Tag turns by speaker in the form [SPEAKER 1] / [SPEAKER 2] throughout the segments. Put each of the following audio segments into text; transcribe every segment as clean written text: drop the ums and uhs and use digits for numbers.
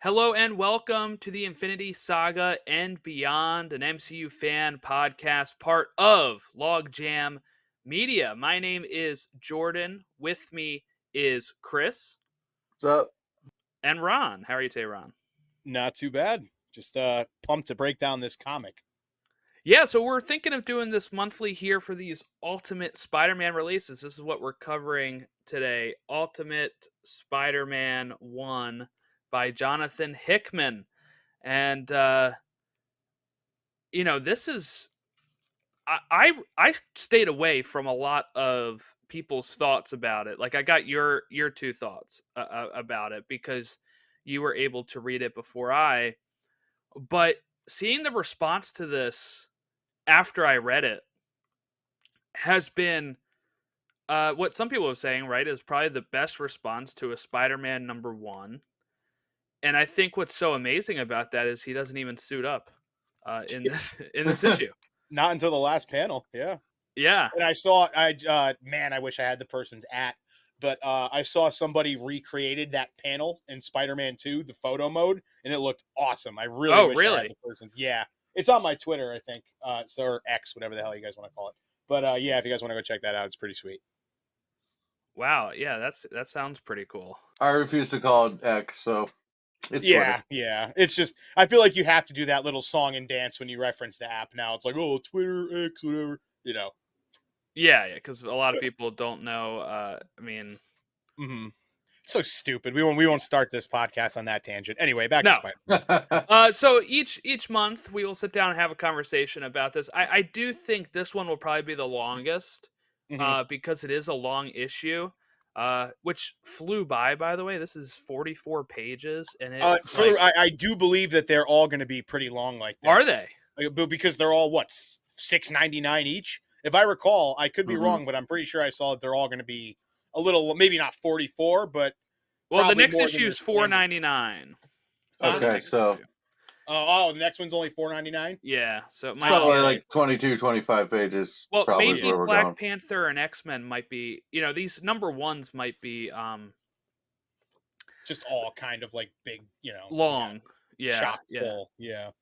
[SPEAKER 1] Hello and welcome to the Infinity Saga and Beyond, an MCU fan podcast, part of Logjam Media. My name is Jordan. With me is Chris
[SPEAKER 2] What's up?
[SPEAKER 1] and Ron. How are you today, Ron?
[SPEAKER 3] Not too bad. Just pumped to break down this comic.
[SPEAKER 1] Yeah, so we're thinking of doing this monthly here for these Ultimate Spider-Man releases. This is what we're covering today. Ultimate Spider-Man 1 by Jonathan Hickman. And this is I stayed away from a lot of people's thoughts about it. Like I got your two thoughts about it because you were able to read it before I. But seeing the response to this after I read it has been what some people are saying, right, is probably the best response to a Spider-Man #1. And I think what's so amazing about that is he doesn't even suit up in this issue.
[SPEAKER 3] Not until the last panel, yeah.
[SPEAKER 1] Yeah.
[SPEAKER 3] And I wish I had the person's but I saw somebody recreated that panel in Spider-Man 2, the photo mode, and it looked awesome. I really wish I had the person's. Yeah, it's on my Twitter, I think, or X, whatever the hell you guys want to call it. But yeah, if you guys want to go check that out, it's pretty sweet.
[SPEAKER 1] Wow, yeah, that sounds pretty cool.
[SPEAKER 2] I refuse to call it X, so it's
[SPEAKER 3] Yeah,
[SPEAKER 2] Twitter.
[SPEAKER 3] yeah. It's just I feel like you have to do that little song and dance when you reference the app now. It's like, oh, Twitter, X, whatever,
[SPEAKER 1] Yeah, because a lot of people don't know.
[SPEAKER 3] So stupid. We won't start this podcast on that tangent. Anyway, back to
[SPEAKER 1] Spider. So each month we will sit down and have a conversation about this. I do think this one will probably be the longest, because it is a long issue, which flew by the way. This is 44 pages, and
[SPEAKER 3] I do believe that they're all going to be pretty long like this.
[SPEAKER 1] Are they?
[SPEAKER 3] Because they're all what, $6.99 each? If I recall, I could be wrong, but I'm pretty sure I saw that they're all going to be a little, maybe not 44, but
[SPEAKER 1] the next issue is $4.99.
[SPEAKER 2] Okay, so
[SPEAKER 3] the next one's only $4.99.
[SPEAKER 1] Yeah, so it might
[SPEAKER 2] probably like 22, 25 pages.
[SPEAKER 1] Well,
[SPEAKER 2] probably
[SPEAKER 1] maybe Black Panther and X-Men might be. These #1s might be
[SPEAKER 3] just all kind of like big,
[SPEAKER 1] long. Yeah,
[SPEAKER 3] chock full. Yeah.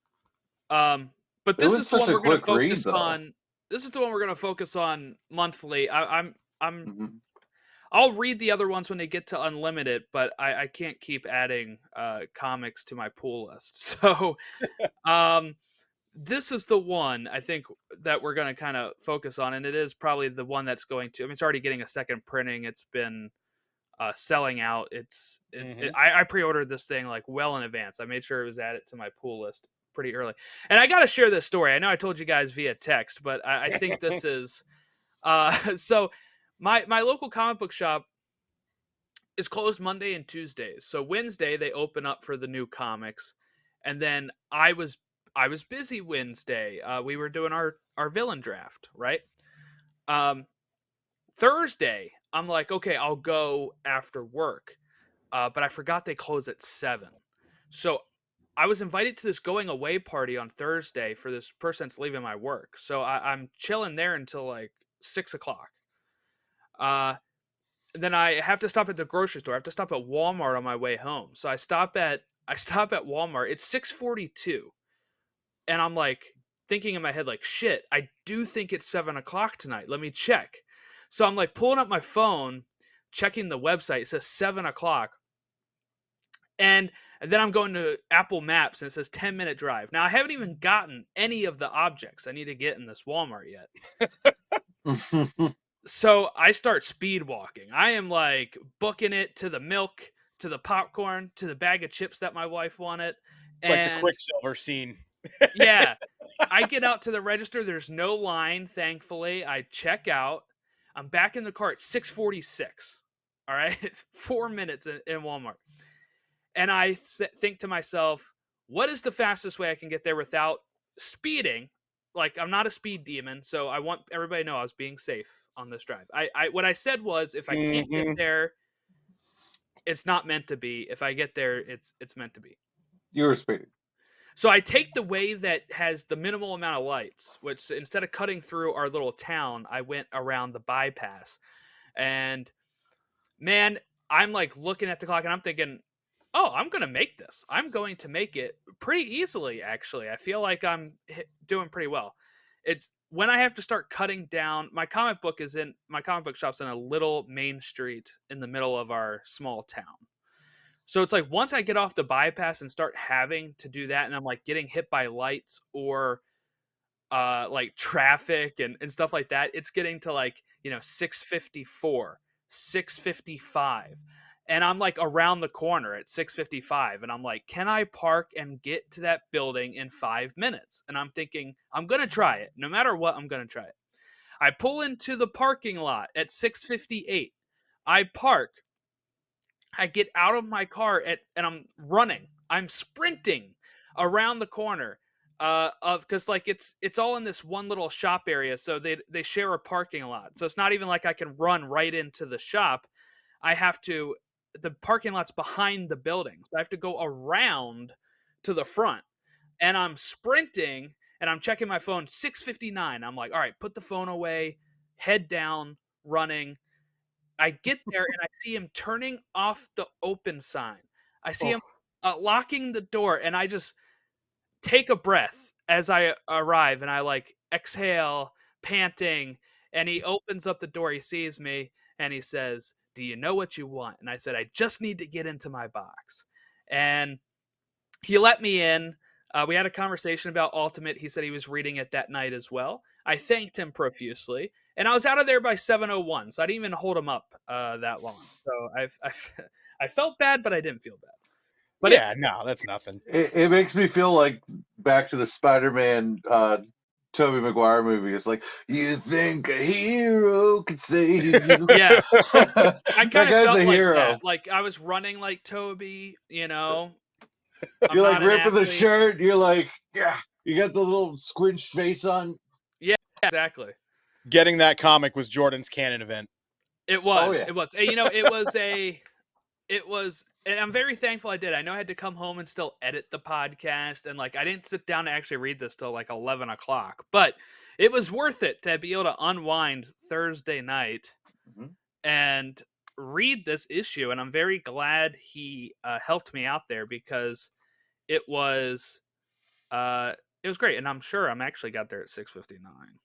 [SPEAKER 1] But this is the one we're going to focus on. This is the one we're going to focus on monthly. I'll read the other ones when they get to Unlimited, but I can't keep adding comics to my pool list. So this is the one I think that we're going to kind of focus on, and it is probably the one that's going to. I mean, it's already getting a second printing. It's been selling out. I pre-ordered this thing like well in advance. I made sure it was added to my pool list pretty early. And I got to share this story. I know I told you guys via text, but I think this is so my local comic book shop is closed Monday and Tuesdays. So Wednesday they open up for the new comics, and then I was busy Wednesday. We were doing our villain draft, right? Thursday I'm like, okay, I'll go after work, but I forgot they close at 7. So I was invited to this going away party on Thursday for this person that's leaving my work. So I'm chilling there until like 6 o'clock. Then I have to stop at the grocery store. I have to stop at Walmart on my way home. So I stop at Walmart. It's 6:42. And I'm like thinking in my head, like, shit, I do think it's 7 o'clock tonight. Let me check. So I'm like pulling up my phone, checking the website. It says 7 o'clock. And then I'm going to Apple Maps and it says 10-minute drive. Now I haven't even gotten any of the objects I need to get in this Walmart yet. So I start speed walking. I am like booking it to the milk, to the popcorn, to the bag of chips that my wife wanted.
[SPEAKER 3] Like the Quicksilver scene.
[SPEAKER 1] Yeah. I get out to the register. There's no line, thankfully. I check out. I'm back in the car at 6:46. All right. It's 4 minutes in Walmart. And I think to myself, what is the fastest way I can get there without speeding? Like, I'm not a speed demon, so I want everybody to know I was being safe on this drive. What I said was, if I can't get there, it's not meant to be. If I get there, it's meant to be.
[SPEAKER 2] You were speeding.
[SPEAKER 1] So I take the way that has the minimal amount of lights, which instead of cutting through our little town, I went around the bypass. And man, I'm like looking at the clock and I'm thinking, oh, I'm going to make this. I'm going to make it pretty easily, actually. I feel like I'm doing pretty well. It's when I have to start cutting down. My comic book shop's in a little main street in the middle of our small town. So it's like once I get off the bypass and start having to do that, and I'm like getting hit by lights or like traffic and stuff like that, it's getting to like, 6:54, 6:55. And I'm like around the corner at 6:55 and I'm like, can I park and get to that building in 5 minutes? And I'm thinking, I'm going to try it. No matter what, I'm going to try it. I pull into the parking lot at 6:58. I park. I get out of my car and I'm running. I'm sprinting around the corner because like it's all in this one little shop area, so they share a parking lot. So it's not even like I can run right into the shop. I have to the parking lot's behind the building. So I have to go around to the front. And I'm sprinting and I'm checking my phone 6:59. I'm like, "All right, put the phone away, head down, running." I get there and I see him turning off the open sign. I see him locking the door, and I just take a breath as I arrive, and I like exhale, panting, and he opens up the door. He sees me and he says, "Do you know what you want?" And I said, "I just need to get into my box." And he let me in. We had a conversation about Ultimate. He said he was reading it that night as well. I thanked him profusely, and I was out of there by 7:01. So I didn't even hold him up that long. So I felt bad, but I didn't feel bad. But
[SPEAKER 3] yeah, no, that's nothing.
[SPEAKER 2] It makes me feel like back to the Spider-Man Tobey Maguire movie. It's like, you think a hero could save you?
[SPEAKER 1] Yeah, I
[SPEAKER 2] That
[SPEAKER 1] kind of
[SPEAKER 2] guy's
[SPEAKER 1] felt
[SPEAKER 2] a
[SPEAKER 1] like
[SPEAKER 2] hero.
[SPEAKER 1] that. Like I was running like Toby, I'm
[SPEAKER 2] You're like
[SPEAKER 1] not an
[SPEAKER 2] ripping the
[SPEAKER 1] athlete.
[SPEAKER 2] shirt. You're like, yeah. You got the little squinch face on.
[SPEAKER 1] Yeah, exactly.
[SPEAKER 3] Getting that comic was Jordan's canon event.
[SPEAKER 1] It was.
[SPEAKER 2] Oh, yeah.
[SPEAKER 1] It was. It was, and I'm very thankful I did. I know I had to come home and still edit the podcast, and like I didn't sit down to actually read this till like 11 o'clock, but it was worth it to be able to unwind Thursday night and read this issue. And I'm very glad he helped me out there because it was great. And I'm sure I'm actually got there at 6:59.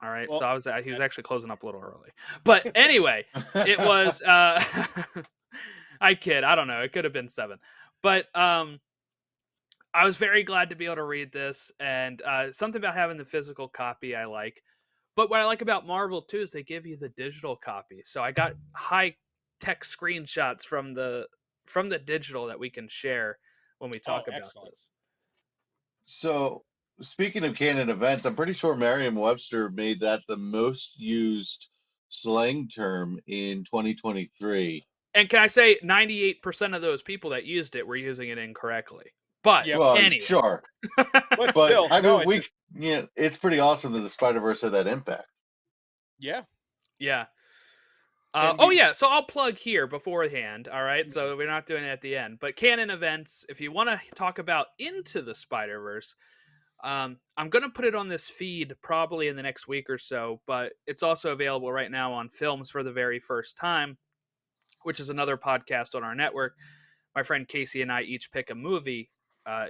[SPEAKER 1] All right,
[SPEAKER 3] Well,
[SPEAKER 1] so he was actually closing up a little early, but anyway, it was. I kid. I don't know. It could have been 7, but I was very glad to be able to read this, and something about having the physical copy I like. But what I like about Marvel too is they give you the digital copy. So I got high tech screenshots from the digital that we can share when we talk about this.
[SPEAKER 2] So, speaking of canon events, I'm pretty sure Merriam-Webster made that the most used slang term in 2023.
[SPEAKER 1] And can I say 98% of those people that used it were using it incorrectly. But
[SPEAKER 2] Well,
[SPEAKER 1] anyway.
[SPEAKER 2] sure.
[SPEAKER 3] But
[SPEAKER 2] still, I mean,
[SPEAKER 3] no,
[SPEAKER 2] it's pretty awesome that the Spider-Verse had that impact.
[SPEAKER 3] Yeah.
[SPEAKER 1] Yeah.
[SPEAKER 3] And
[SPEAKER 1] yeah. So I'll plug here beforehand. All right. So we're not doing it at the end. But canon events, if you want to talk about Into the Spider-Verse, I'm going to put it on this feed probably in the next week or so. But it's also available right now on Films for the Very First Time, which is another podcast on our network. My friend Casey and I each pick a movie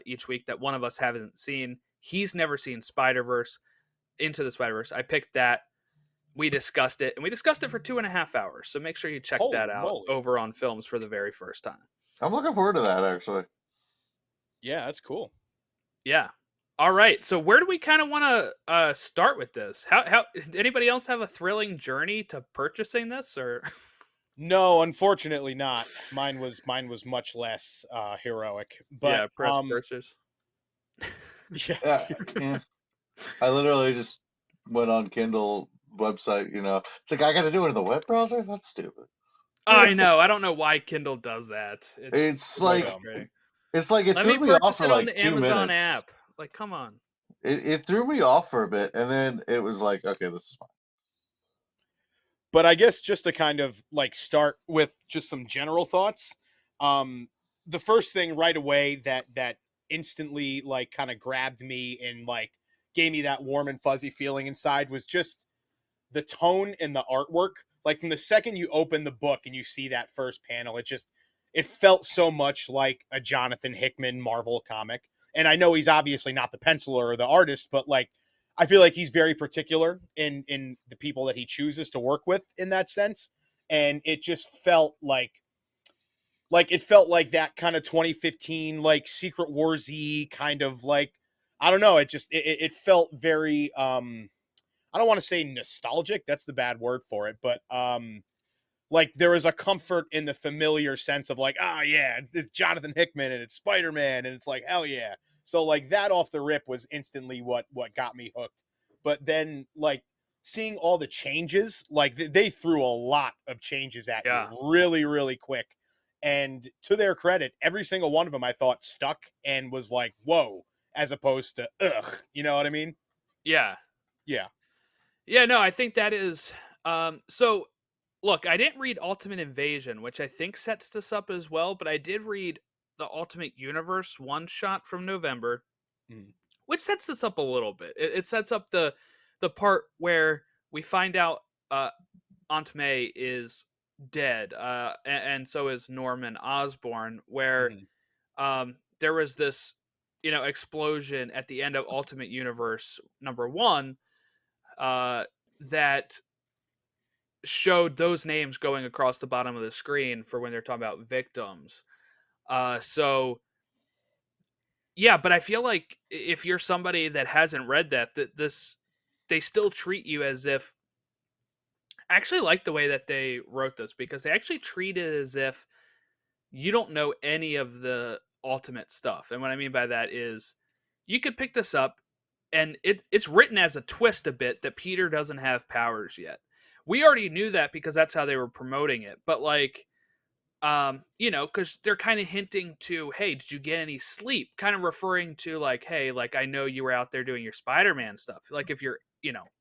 [SPEAKER 1] each week that one of us hasn't seen. He's never seen Spider-Verse, Into the Spider-Verse. I picked that. We discussed it, and we discussed it for 2.5 hours. So make sure you check that out over on Films for the Very First Time.
[SPEAKER 2] I'm looking forward to that, actually.
[SPEAKER 3] Yeah, that's cool.
[SPEAKER 1] Yeah. All right. So where do we kind of want to start with this? How anybody else have a thrilling journey to purchasing this, or?
[SPEAKER 3] No, unfortunately not. Mine was much less heroic. But
[SPEAKER 1] yeah, press purchase.
[SPEAKER 3] Yeah.
[SPEAKER 2] I literally just went on Kindle website, It's like I got to do it in the web browser? That's stupid.
[SPEAKER 1] I know. I don't know why Kindle does that.
[SPEAKER 2] It's like it
[SPEAKER 1] Let
[SPEAKER 2] threw
[SPEAKER 1] me
[SPEAKER 2] me off
[SPEAKER 1] purchase
[SPEAKER 2] for
[SPEAKER 1] it
[SPEAKER 2] like
[SPEAKER 1] on the
[SPEAKER 2] 2
[SPEAKER 1] Amazon
[SPEAKER 2] minutes.
[SPEAKER 1] app. Like, come on.
[SPEAKER 2] It threw me off for a bit, and then it was like, okay, this is fine.
[SPEAKER 3] But I guess just to kind of like start with just some general thoughts. The first thing right away that instantly like kind of grabbed me and like gave me that warm and fuzzy feeling inside was just the tone and the artwork. Like from the second you open the book and you see that first panel, it felt so much like a Jonathan Hickman Marvel comic. And I know he's obviously not the penciler or the artist, but like I feel like he's very particular in the people that he chooses to work with in that sense. And it just felt like it felt like that kind of 2015 like Secret Warsy kind of like, I don't know, it felt very I don't want to say nostalgic, that's the bad word for it, but like there was a comfort in the familiar sense of like, oh yeah, it's Jonathan Hickman and it's Spider-Man and it's like, hell yeah. So like that off the rip was instantly what got me hooked. But then like seeing all the changes, like they threw a lot of changes at you
[SPEAKER 1] Yeah.
[SPEAKER 3] really, really quick. And to their credit, every single one of them I thought stuck and was like, whoa, as opposed to ugh. You know what I mean?
[SPEAKER 1] Yeah.
[SPEAKER 3] Yeah.
[SPEAKER 1] Yeah, no, I think that is so look, I didn't read Ultimate Invasion, which I think sets this up as well, but I did read the Ultimate Universe one shot from November,
[SPEAKER 3] Mm.
[SPEAKER 1] which sets this up a little bit. It sets up the part where we find out Aunt May is dead, and so is Norman Osborn, where
[SPEAKER 3] Mhm.
[SPEAKER 1] there was this, explosion at the end of Ultimate Universe number 1, that showed those names going across the bottom of the screen for when they're talking about victims. So yeah, but I feel like if you're somebody that hasn't read that this they still treat you as if I actually like the way that they wrote this because they actually treat it as if you don't know any of the ultimate stuff. And what I mean by that is you could pick this up and it's written as a twist a bit that Peter doesn't have powers yet. We already knew that because that's how they were promoting it. But like because they're kind of hinting to, hey, did you get any sleep? Kind of referring to like, hey, like I know you were out there doing your Spider-Man stuff. Like if you're,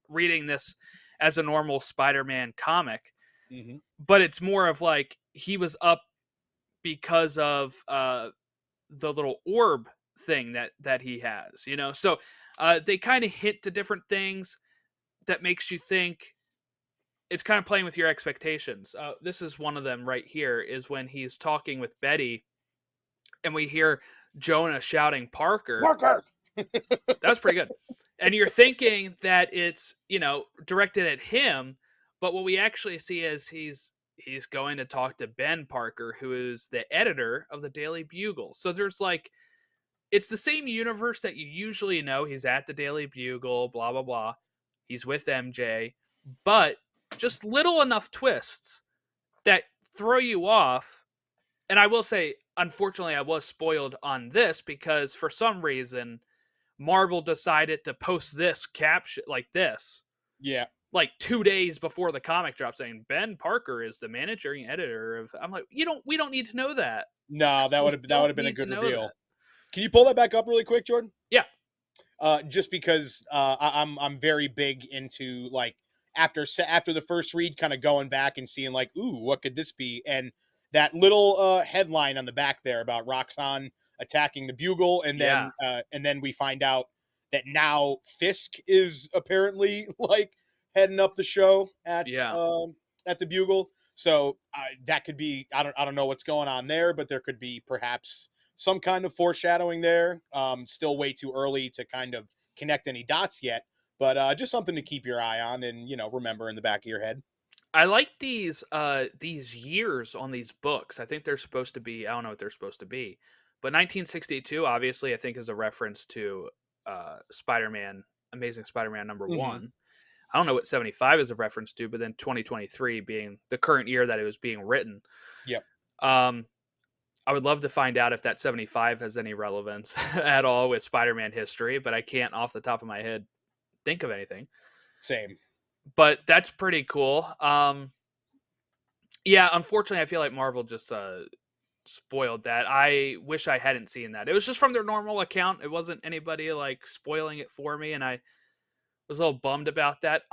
[SPEAKER 1] reading this as a normal Spider-Man comic,
[SPEAKER 3] Mhm.
[SPEAKER 1] but it's more of like he was up because of the little orb thing that he has, So they kind of hint to different things that makes you think it's kind of playing with your expectations. This is one of them right here is when he's talking with Betty and we hear Jonah shouting Parker.
[SPEAKER 3] Parker.
[SPEAKER 1] That was pretty good. And you're thinking that it's, directed at him, but what we actually see is he's going to talk to Ben Parker, who is the editor of the Daily Bugle. So there's like it's the same universe that you usually know. He's at the Daily Bugle, blah blah blah. He's with MJ, but just little enough twists that throw you off. And I will say, unfortunately, I was spoiled on this because for some reason Marvel decided to post this caption like this,
[SPEAKER 3] Yeah.
[SPEAKER 1] like 2 days before the comic dropped, saying Ben Parker is the managing editor of. I'm like, we don't need to know that.
[SPEAKER 3] No, that would
[SPEAKER 1] Don't
[SPEAKER 3] have been a
[SPEAKER 1] need to
[SPEAKER 3] good
[SPEAKER 1] know
[SPEAKER 3] reveal.
[SPEAKER 1] that.
[SPEAKER 3] Can you pull that back up really quick, Jordan?
[SPEAKER 1] Yeah.
[SPEAKER 3] Just because I'm very big into like after the first read, kind of going back and seeing like, ooh, what could this be? And that little headline on the back there about Roxxon attacking the Bugle, and
[SPEAKER 1] Yeah.
[SPEAKER 3] then we find out that now Fisk is apparently like heading up the show
[SPEAKER 1] Yeah.
[SPEAKER 3] at the Bugle. So that could be I don't know what's going on there, but there could be perhaps some kind of foreshadowing there. Still way too early to kind of connect any dots yet, but just something to keep your eye on and remember in the back of your head.
[SPEAKER 1] I like these years on these books. I think they're supposed to be, I don't know what they're supposed to be. But 1962 obviously I think is a reference to Spider-Man, Amazing Spider-Man number
[SPEAKER 3] Mm-hmm.
[SPEAKER 1] 1. I don't know what 75 is a reference to, but then 2023 being the current year that it was being written.
[SPEAKER 3] Yep.
[SPEAKER 1] I would love to find out if that 75 has any relevance at all with Spider-Man history, but I can't off the top of my head think of anything.
[SPEAKER 3] Same.
[SPEAKER 1] But that's pretty cool. Yeah, unfortunately I feel like Marvel just spoiled that. I wish I hadn't seen that. It was just from their normal account. It wasn't anybody like spoiling it for me, and I was a little bummed about that.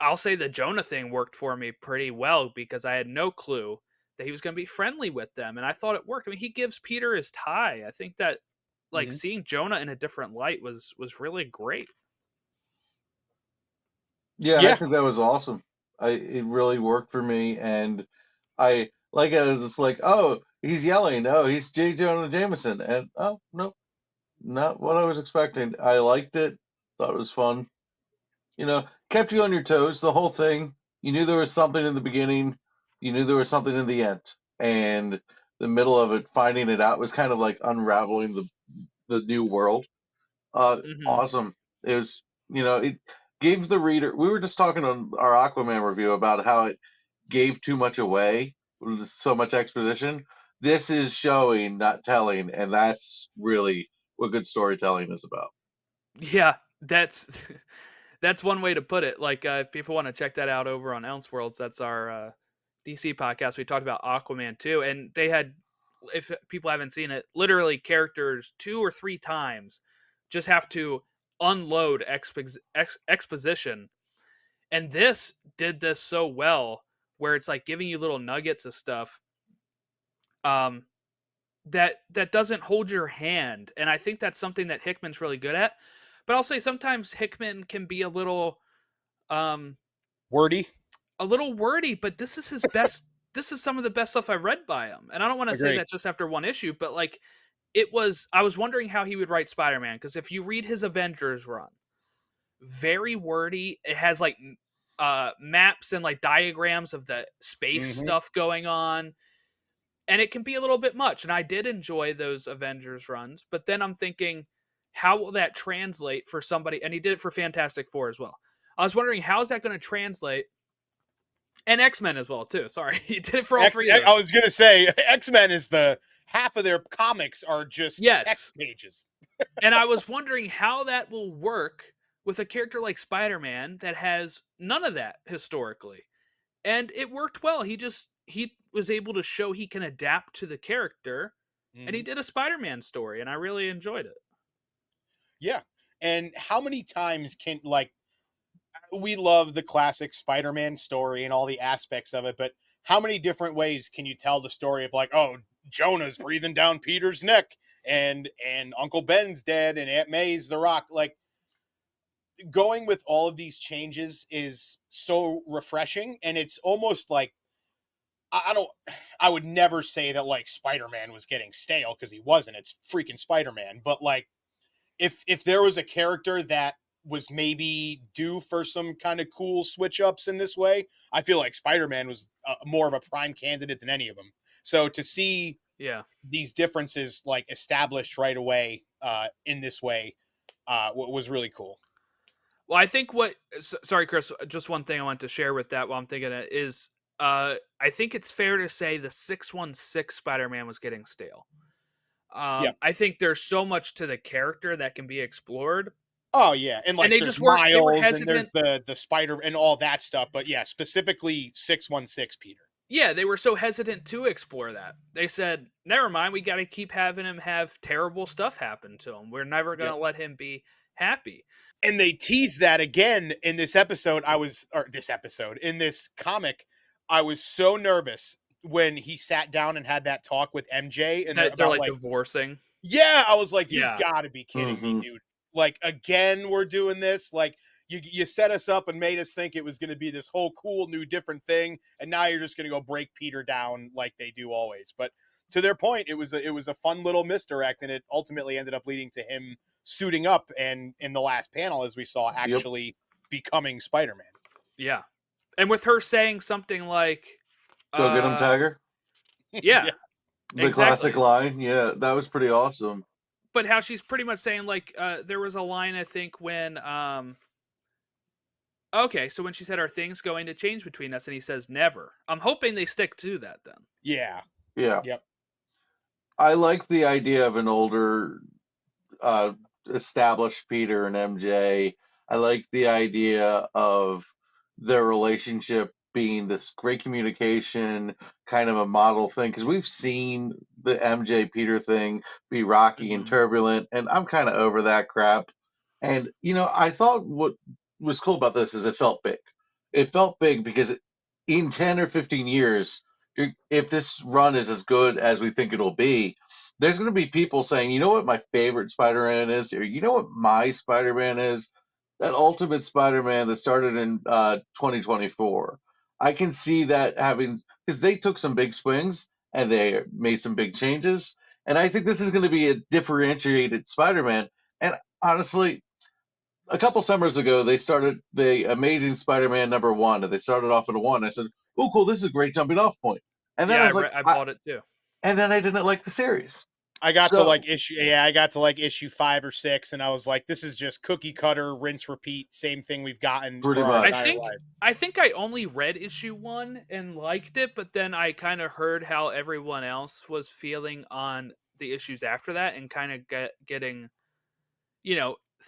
[SPEAKER 1] I'll say the Jonah thing worked for me pretty well because I had no clue that he was going to be friendly with them, and I thought it worked. I mean, he gives Peter his tie. I think that like
[SPEAKER 3] Mm-hmm.
[SPEAKER 1] seeing Jonah in a different light was really great.
[SPEAKER 2] Yeah, I
[SPEAKER 3] Yeah.
[SPEAKER 2] think that was awesome. It really worked for me, and I was just like, oh, he's yelling, "Oh, he's J. Jonah Jameson," and oh no, not what I was expecting. I liked it. Thought it was fun. Kept you on your toes the whole thing. You knew there was something in the beginning. You knew there was something in the end, and the middle of it, finding it out was kind of like unraveling the new world.
[SPEAKER 1] Hmm.
[SPEAKER 2] Awesome. It was, it gave the reader. We were just talking on our Aquaman review about how it gave too much away, with so much exposition. This is showing, not telling, and that's really what good storytelling is about.
[SPEAKER 1] Yeah, that's that's one way to put it. Like, if people want to check that out over on Elseworlds, that's our DC podcast. We talked about Aquaman too, and they had, if people haven't seen it, literally characters 2 or 3 times just have to unload exposition, and this did this so well, where it's like giving you little nuggets of stuff um, that doesn't hold your hand, and I think that's something that Hickman's really good at. But I'll say sometimes Hickman can be um
[SPEAKER 3] Wordy.
[SPEAKER 1] a little wordy, but this is his best. This is some of the best stuff I've read by him, and I don't want to say
[SPEAKER 3] Agree.
[SPEAKER 1] that just after one issue, but like I was wondering how he would write Spider-Man, because if you read his Avengers run, very wordy. It has like maps and like diagrams of the space
[SPEAKER 3] Mm-hmm.
[SPEAKER 1] stuff going on, and it can be a little bit much. And I did enjoy those Avengers runs, but then I'm thinking, how will that translate for somebody? And he did it for Fantastic Four as well. I was wondering, how is that going to translate? And X-Men as well too. Sorry, he did it for all three of
[SPEAKER 3] I
[SPEAKER 1] those.
[SPEAKER 3] was gonna say X-Men is the half of their comics are just text
[SPEAKER 1] Yes,
[SPEAKER 3] pages.
[SPEAKER 1] and I was wondering how that will work with a character like Spider-Man that has none of that historically, and it worked well. He was able to show he can adapt to the character, and he
[SPEAKER 3] Mm-hmm.
[SPEAKER 1] did a Spider-Man story, and I really enjoyed it.
[SPEAKER 3] Yeah. And how many times can like we love the classic Spider-Man story and all the aspects of it, but how many different ways can you tell the story of like, oh, Jonah's breathing down Peter's neck and Uncle Ben's dead and Aunt May's the rock? Like going with all of these changes is so refreshing, and it's almost like I don't I would never say that like Spider-Man was getting stale because he wasn't. It's freaking Spider-Man. But like if there was a character that was maybe due for some kind of cool switch ups in this way, I feel like Spider-Man was more of a prime candidate than any of them. So to see
[SPEAKER 1] Yeah.
[SPEAKER 3] these differences like established right away in this way was really cool.
[SPEAKER 1] Well, I think sorry, Chris, just one thing I want to share with that while I'm thinking it is, I think it's fair to say the 616 Spider-Man was getting stale.
[SPEAKER 3] Yeah.
[SPEAKER 1] I think there's so much to the character that can be explored,
[SPEAKER 3] Oh yeah, and
[SPEAKER 1] and
[SPEAKER 3] like there's
[SPEAKER 1] they were
[SPEAKER 3] Miles and there's
[SPEAKER 1] hesitant.
[SPEAKER 3] the spider and all that stuff. But yeah, specifically 616 Peter.
[SPEAKER 1] Yeah, they were so hesitant to explore that. They said, "Never mind, we got to keep having him have terrible stuff happen to him. We're never going
[SPEAKER 3] Yeah.
[SPEAKER 1] to let him be happy."
[SPEAKER 3] And they teased that again in this episode. In this comic, I was so nervous when he sat down and had that talk with MJ and they're
[SPEAKER 1] That they're
[SPEAKER 3] about
[SPEAKER 1] like
[SPEAKER 3] like,
[SPEAKER 1] divorcing.
[SPEAKER 3] yeah, I was like, you
[SPEAKER 1] Yeah.
[SPEAKER 3] gotta be kidding me,
[SPEAKER 2] Hmm.
[SPEAKER 3] dude. Like again, we're doing this. Like you set us up and made us think it was gonna be this whole cool new different thing, and now you're just gonna go break Peter down like they do always. But to their point, it was a fun little misdirect, and it ultimately ended up leading to him suiting up and in the last panel, as we saw,
[SPEAKER 2] Yep.
[SPEAKER 3] actually becoming Spider-Man.
[SPEAKER 1] Yeah. And with her saying something like,
[SPEAKER 2] Go get him, Tiger.
[SPEAKER 1] yeah,
[SPEAKER 3] Yeah.
[SPEAKER 2] The
[SPEAKER 1] exactly.
[SPEAKER 2] classic line. Yeah, that was pretty awesome.
[SPEAKER 1] But how she's pretty much saying, like, there was a line, I think, when, okay, so when she said, "Are things going to change between us?" and he says, "Never." I'm hoping they stick to that then.
[SPEAKER 3] Yeah.
[SPEAKER 2] Yeah.
[SPEAKER 3] Yep.
[SPEAKER 2] I like the idea of an older uh, established Peter and MJ. I like the idea of their relationship being this great communication, kind of a model thing, because we've seen the MJ Peter thing be rocky and
[SPEAKER 1] Mhm.
[SPEAKER 2] turbulent, and I'm kind of over that crap. And I thought what was cool about this is it felt big. It felt big because in 10 or 15 years, if this run is as good as we think it'll be, there's going to be people saying, you know what my favorite Spider-Man is, or you know what my Spider-Man is, that Ultimate Spider-Man that started in 2024. I can see that having, because they took some big swings, and they made some big changes. And I think this is going to be a differentiated Spider-Man. And honestly, a couple summers ago, they started the Amazing Spider-Man #1, and they started off at a one. I said, "Oh, cool! This is a great jumping off point." And then I
[SPEAKER 1] Yeah,
[SPEAKER 2] was like,
[SPEAKER 1] I bought it too.
[SPEAKER 2] and then I didn't like the series.
[SPEAKER 3] I got to
[SPEAKER 2] So
[SPEAKER 3] like issue 5 or 6, and I was like, this is just cookie cutter, rinse, repeat, same thing we've gotten
[SPEAKER 2] Pretty
[SPEAKER 3] for our
[SPEAKER 2] much.
[SPEAKER 3] entire life.
[SPEAKER 1] I think I only read issue 1 and liked it, but then I kind of heard how everyone else was feeling on the issues after that, and kind of getting,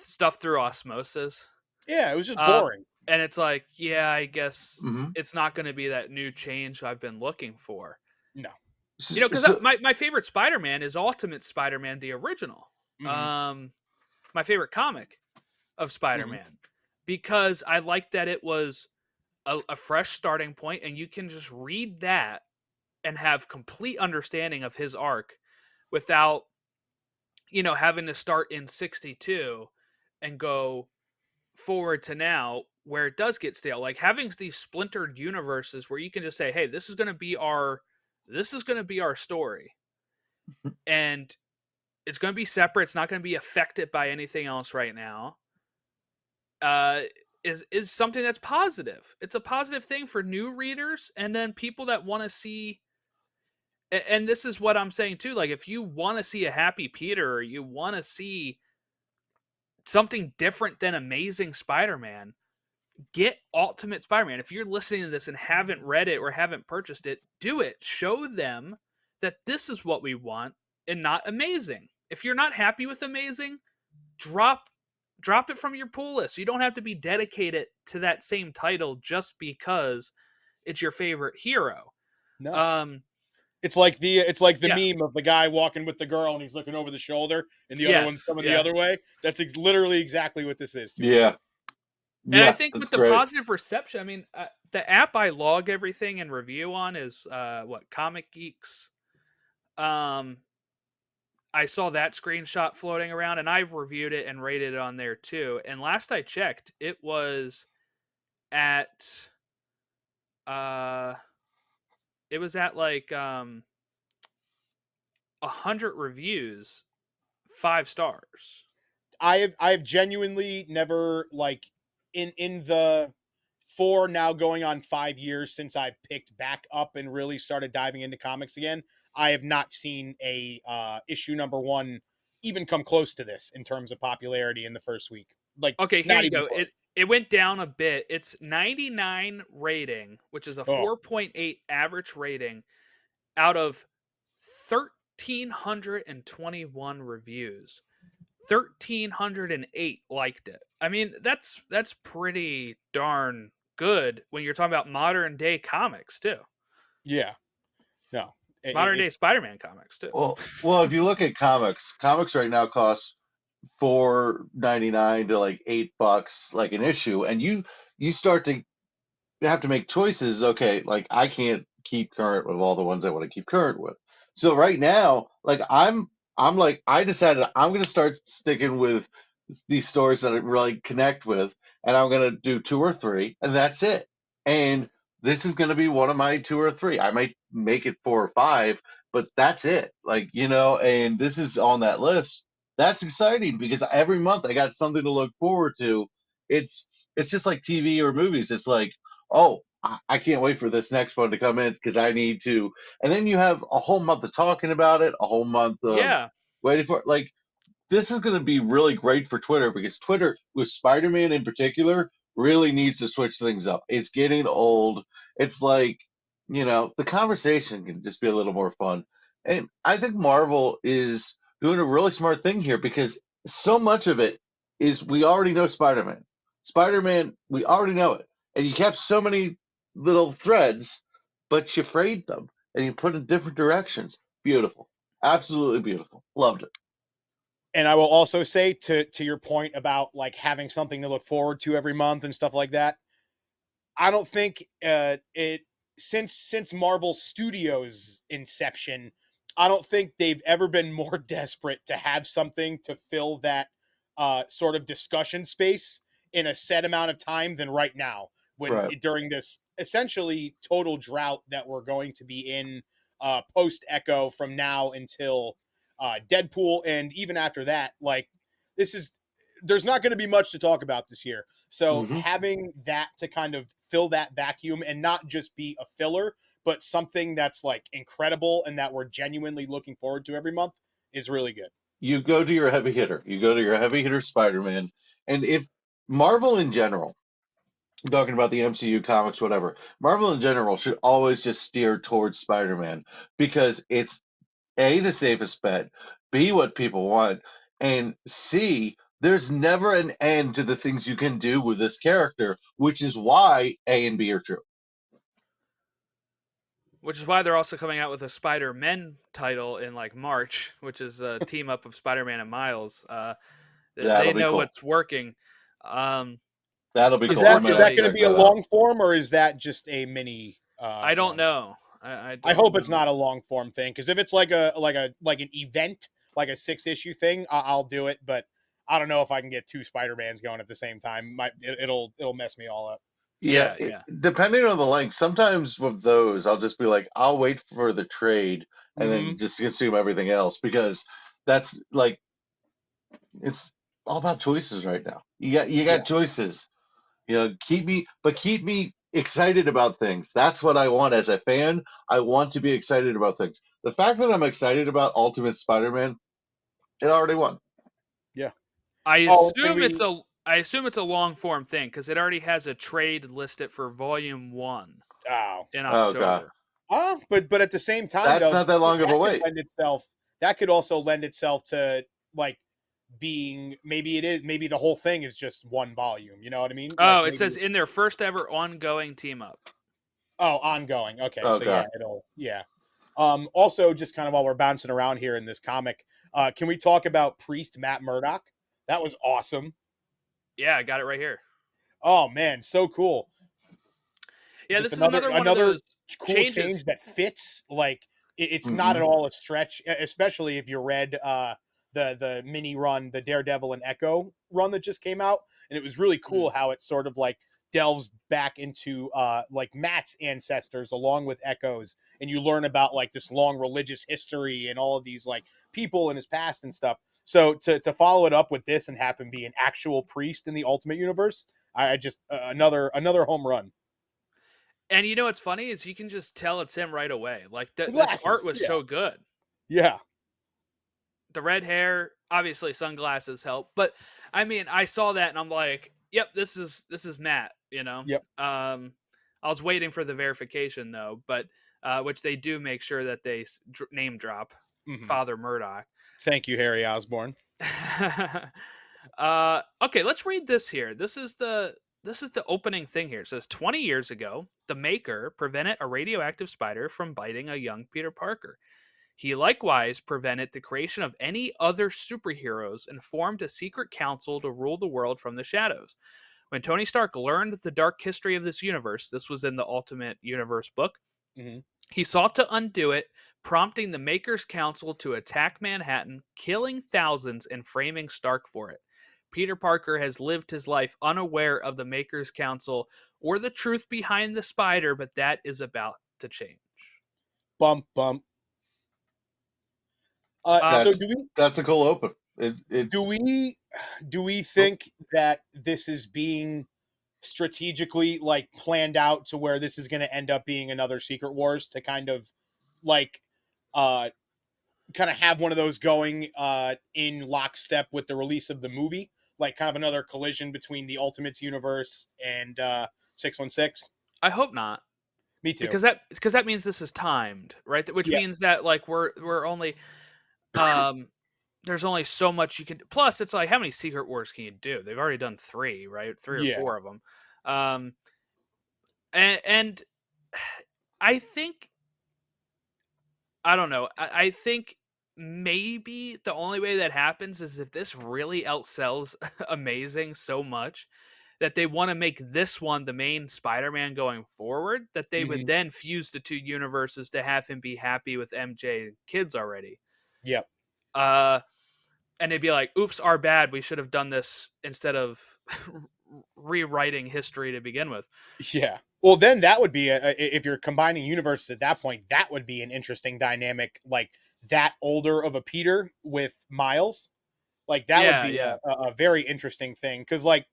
[SPEAKER 1] stuff through osmosis.
[SPEAKER 3] Yeah, it was just boring.
[SPEAKER 1] And it's like, yeah, I guess
[SPEAKER 2] Mhm.
[SPEAKER 1] it's not going to be that new change I've been looking for.
[SPEAKER 3] No.
[SPEAKER 1] Because
[SPEAKER 2] So-
[SPEAKER 1] my favorite Spider-Man is Ultimate Spider-Man, the original. My favorite comic of Spider-Man, because I liked that it was a fresh starting point, and you can just read that and have complete understanding of his arc without, having to start in 62 and go forward to now, where it does get stale. Like having these splintered universes where you can just say, hey, this is going to be our story, and it's going to be separate. It's not going to be affected by anything else right now. Is something that's positive. It's a positive thing for new readers, and then people that want to see. And this is what I'm saying too. Like, if you want to see a happy Peter, or you want to see something different than Amazing Spider-Man, get Ultimate Spider-Man. If you're listening to this and haven't read it or haven't purchased it, do it. Show them that this is what we want and not Amazing. If you're not happy with Amazing, drop it from your pull list. You don't have to be dedicated to that same title just because it's your favorite hero.
[SPEAKER 3] No. It's like the meme of the guy walking with the girl and he's looking over the shoulder and the other one's coming the other way. That's literally exactly what this is.
[SPEAKER 2] Yeah.
[SPEAKER 1] And I think with the positive reception, I mean, the app I log everything and review on is Comic Geeks. I saw that screenshot floating around, and I've reviewed it and rated it on there too. And last I checked, it was at like 100 reviews, 5 stars.
[SPEAKER 3] I have genuinely never, like, in the 4 now going on 5 years since I picked back up and really started diving into comics again, I have not seen a issue #1 even come close to this in terms of popularity in the first week. Like,
[SPEAKER 1] okay, here you go. It went down a bit. It's 99 rating, which is a 4.8 average rating out of 1,321 reviews. 1,308 liked it. I mean, that's pretty darn good when you're talking about modern day comics too.
[SPEAKER 3] Yeah. No.
[SPEAKER 1] Modern day Spider-Man comics too.
[SPEAKER 2] Well, if you look at comics right now cost $4.99 to like $8 like an issue, and you start to have to make choices. Okay, like I can't keep current with all the ones I want to keep current with. So right now, like I'm like I decided I'm going to start sticking with these stories that I really connect with, and I'm going to do 2 or 3, and that's it. And this is going to be one of my 2 or 3. I might make it 4 or 5, but that's it. Like, and this is on that list. That's exciting because every month I got something to look forward to. It's just like TV or movies. It's like, oh, I can't wait for this next one to come in because I need to. And then you have a whole month of talking about it, a whole month of waiting for it. Like, this is going to be really great for Twitter because Twitter, with Spider-Man in particular, really needs to switch things up. It's getting old. It's like, the conversation can just be a little more fun. And I think Marvel is doing a really smart thing here because so much of it is we already know Spider-Man. Spider-Man, we already know it. And you kept so many little threads, but you frayed them and you put in different directions. Beautiful. Absolutely beautiful. Loved it.
[SPEAKER 3] And I will also say to your point about like having something to look forward to every month and stuff like that, I don't think since Marvel Studios inception, I don't think they've ever been more desperate to have something to fill that sort of discussion space in a set amount of time than right now, during this essentially total drought that we're going to be in post Echo from now until Deadpool, and even after that, like there's not going to be much to talk about this year. So
[SPEAKER 2] Mm-hmm.
[SPEAKER 3] having that to kind of fill that vacuum and not just be a filler, but something that's like incredible and that we're genuinely looking forward to every month is really good.
[SPEAKER 2] You go to your heavy hitter. You go to your heavy hitter Spider-Man. And if Marvel in general, talking about the MCU comics, whatever, Marvel in general should always just steer towards Spider-Man because it's A, the safest bet, B, what people want, and C, there's never an end to the things you can do with this character, which is why A and B are true.
[SPEAKER 1] Which is why they're also coming out with a Spider-Man title in like March, which is a team up of Spider-Man and Miles.
[SPEAKER 2] That'll
[SPEAKER 1] They
[SPEAKER 2] be
[SPEAKER 1] know
[SPEAKER 2] cool.
[SPEAKER 1] what's working. Um,
[SPEAKER 2] That'll be
[SPEAKER 3] Is
[SPEAKER 2] cool.
[SPEAKER 3] that
[SPEAKER 2] I'm
[SPEAKER 3] going to be a long form, or is that just a mini?
[SPEAKER 1] I don't
[SPEAKER 3] run?
[SPEAKER 1] know.
[SPEAKER 3] I hope it's not a long form thing, because if it's like an event, like a 6-issue thing, I'll do it. But I don't know if I can get 2 Spider-Mans going at the same time. It'll mess me all up.
[SPEAKER 2] Yeah,
[SPEAKER 1] Yeah.
[SPEAKER 2] depending on the length, sometimes with those, I'll just be like, I'll wait for the trade and
[SPEAKER 3] Mm-hmm.
[SPEAKER 2] then just consume everything else because that's like it's all about choices right now. You got choices. You know, keep me excited about things. That's what I want as a fan. I want to be excited about things. The fact that I'm excited about Ultimate Spider-Man, it already won.
[SPEAKER 3] Yeah.
[SPEAKER 1] I assume it's a long form thing because it already has a trade listed for Volume 1 in
[SPEAKER 2] Oh god.
[SPEAKER 1] October.
[SPEAKER 3] But at the same time,
[SPEAKER 2] That's
[SPEAKER 3] though,
[SPEAKER 2] not that long of a wait.
[SPEAKER 3] That could also lend itself to like being maybe the whole thing is just one volume. You know what I mean?
[SPEAKER 1] Oh,
[SPEAKER 3] Like
[SPEAKER 1] it says in their first ever ongoing team up.
[SPEAKER 3] ongoing. Okay,
[SPEAKER 2] Oh
[SPEAKER 3] so
[SPEAKER 2] god.
[SPEAKER 3] Also, just kind of while we're bouncing around here in this comic, can we talk about Priest Matt Murdock? That was awesome.
[SPEAKER 1] Yeah, I got it right here.
[SPEAKER 3] Oh man, so cool.
[SPEAKER 1] Yeah,
[SPEAKER 3] Just
[SPEAKER 1] this is another one of those
[SPEAKER 3] cool
[SPEAKER 1] changes.
[SPEAKER 3] change that fits. Like it's not at all a stretch, especially if you read the mini run, the Daredevil and Echo run that just came out, and it was really cool how it sort of like delves back into like Matt's ancestors along with Echo's, and you learn about like this long religious history and all of these like people in his past and stuff. So to follow it up with this and have him be an actual priest in the Ultimate Universe, I just another home run.
[SPEAKER 1] And you know what's funny is you can just tell it's him right away. Like this art was so good.
[SPEAKER 3] Yeah.
[SPEAKER 1] The red hair, obviously sunglasses help, but I mean, I saw that and I'm like, "Yep, this is Matt." You know.
[SPEAKER 3] Yep.
[SPEAKER 1] I was waiting for the verification though, but which they do make sure that they name drop Father Murdoch.
[SPEAKER 3] Thank you, Harry Osborn.
[SPEAKER 1] Okay, let's read this here. This is the opening thing here. It says 20 years ago, the Maker prevented a radioactive spider from biting a young Peter Parker. He likewise prevented the creation of any other superheroes and formed a secret council to rule the world from the shadows. When Tony Stark learned the dark history of this universe, this was in the Ultimate Universe book, he sought to undo it, prompting the Maker's Council to attack Manhattan, killing thousands and framing Stark for it. Peter Parker has lived his life unaware of the Maker's Council or the truth behind the spider, but that is about to change.
[SPEAKER 3] Bump, bump.
[SPEAKER 2] That's a cool open.
[SPEAKER 3] Do we think that this is being strategically like planned out to where this is going to end up being another Secret Wars to kind of like have one of those going in lockstep with the release of the movie, like kind of another collision between the Ultimates universe and 616?
[SPEAKER 1] I hope not.
[SPEAKER 3] Me too.
[SPEAKER 1] Because that means this is timed, right? Which means that like we're only there's only so much you can. Plus, it's like how many Secret Wars can you do? They've already done 3, right? 3 or 4 of them. And I think I don't know. I think maybe the only way that happens is if this really outsells Amazing so much that they want to make this one the main Spider-Man going forward, that they would then fuse the 2 universes to have him be happy with MJ and kids already.
[SPEAKER 3] Yep.
[SPEAKER 1] And they'd be like, oops, our bad. We should have done this instead of rewriting history to begin with.
[SPEAKER 3] Yeah. Well, then that would be if you're combining universes at that point, that would be an interesting dynamic, like that older of a Peter with Miles. Like that would be a very interesting thing because, like,